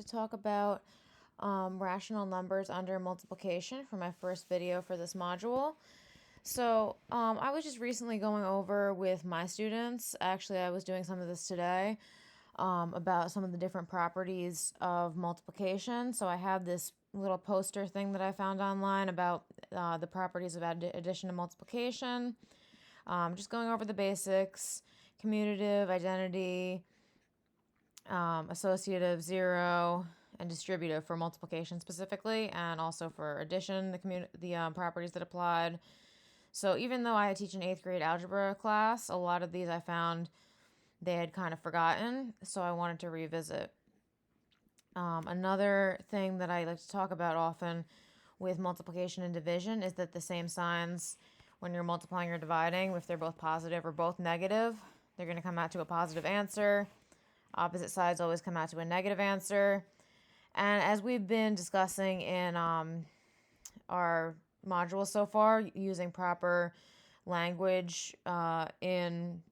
To talk about rational numbers under multiplication for my first video for this module. So I was just recently going over with my students, actually I was doing some of this today, about some of the different properties of multiplication. So I have this little poster thing that I found online about the properties of addition and multiplication. Just going over the basics, commutative, identity, associative, zero, and distributive for multiplication specifically, and also for addition, the properties that applied. So even though I teach an 8th grade algebra class, a lot of these I found they had kind of forgotten, so I wanted to revisit. Another thing that I like to talk about often with multiplication and division is that the same signs, when you're multiplying or dividing, if they're both positive or both negative, they're going to come out to a positive answer. Opposite sides always come out to a negative answer. And as we've been discussing in our modules so far, using proper language in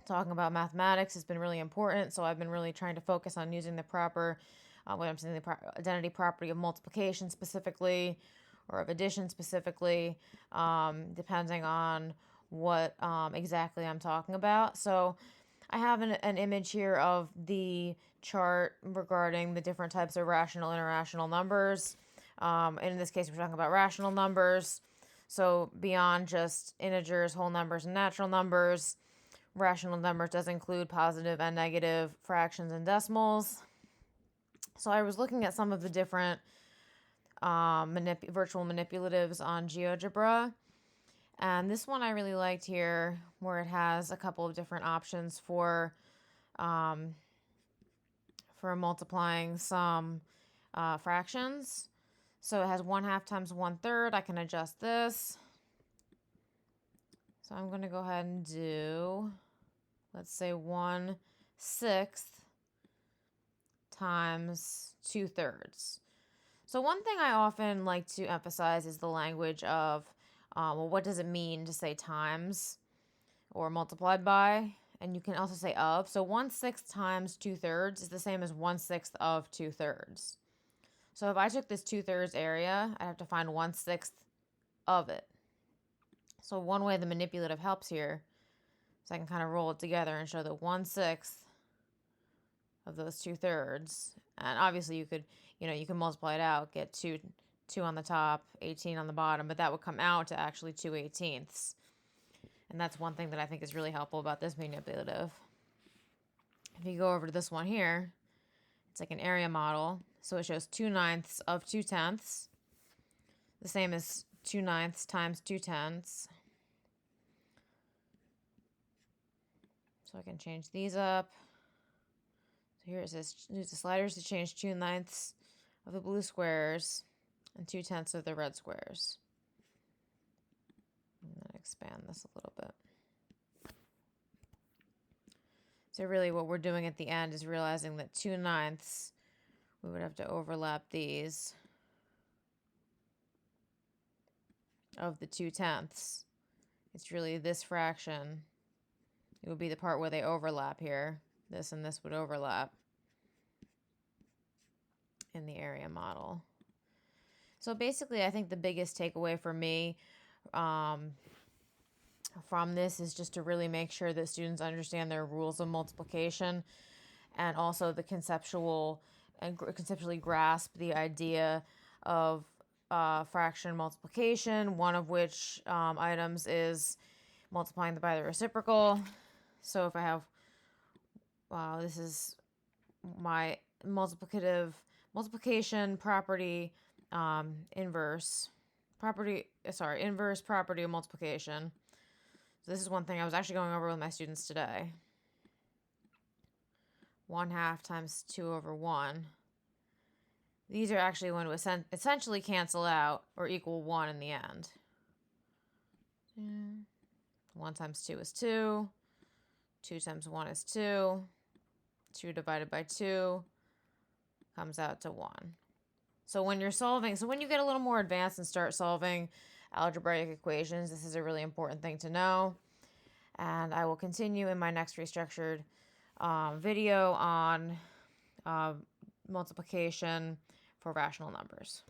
talking about mathematics has been really important. So I've been really trying to focus on using the proper, the identity property of multiplication specifically, or of addition specifically, depending on what exactly I'm talking about. So I have an image here of the chart regarding the different types of rational and irrational numbers. And in this case, we're talking about rational numbers. So beyond just integers, whole numbers, and natural numbers, rational numbers does include positive and negative fractions and decimals. So I was looking at some of the different virtual manipulatives on GeoGebra. And this one I really liked here, where it has a couple of different options for multiplying some fractions. So it has 1/2 times 1/3. I can adjust this. So I'm going to go ahead and do, let's say, 1/6 times 2/3. So one thing I often like to emphasize is the language of, well, what does it mean to say times or multiplied by? And you can also say of. So 1/6 times 2/3 is the same as 1/6 of 2/3. So if I took this 2/3 area, I have to find 1/6 of it. So one way the manipulative helps here is I can kind of roll it together and show that 1/6 of those 2/3. And obviously you can multiply it out, get 2 on the top, 18 on the bottom, but that would come out to actually 2/18. And that's one thing that I think is really helpful about this manipulative. If you go over to this one here, it's like an area model. So it shows 2/9 of 2/10, the same as 2/9 times 2/10. So I can change these up. So here it says use the sliders to change 2/9 of the blue squares and 2/10 of the red squares. I'm going to expand this a little bit. So really what we're doing at the end is realizing that 2/9, we would have to overlap these of the 2/10. It's really this fraction. It would be the part where they overlap here. This and this would overlap in the area model. So basically, I think the biggest takeaway for me from this is just to really make sure that students understand their rules of multiplication, and also the conceptually grasp the idea of fraction multiplication, one of which items is multiplying by the reciprocal. So if I have, this is my multiplication property, inverse property of multiplication. So this is one thing I was actually going over with my students today. 1/2 times 2/1. These are actually going to essentially cancel out or equal 1 in the end. 1 times 2 is 2. 2 times 1 is 2. 2 divided by 2 comes out to 1. So when you're solving, when you get a little more advanced and start solving algebraic equations, this is a really important thing to know. And I will continue in my next restructured video on multiplication for rational numbers.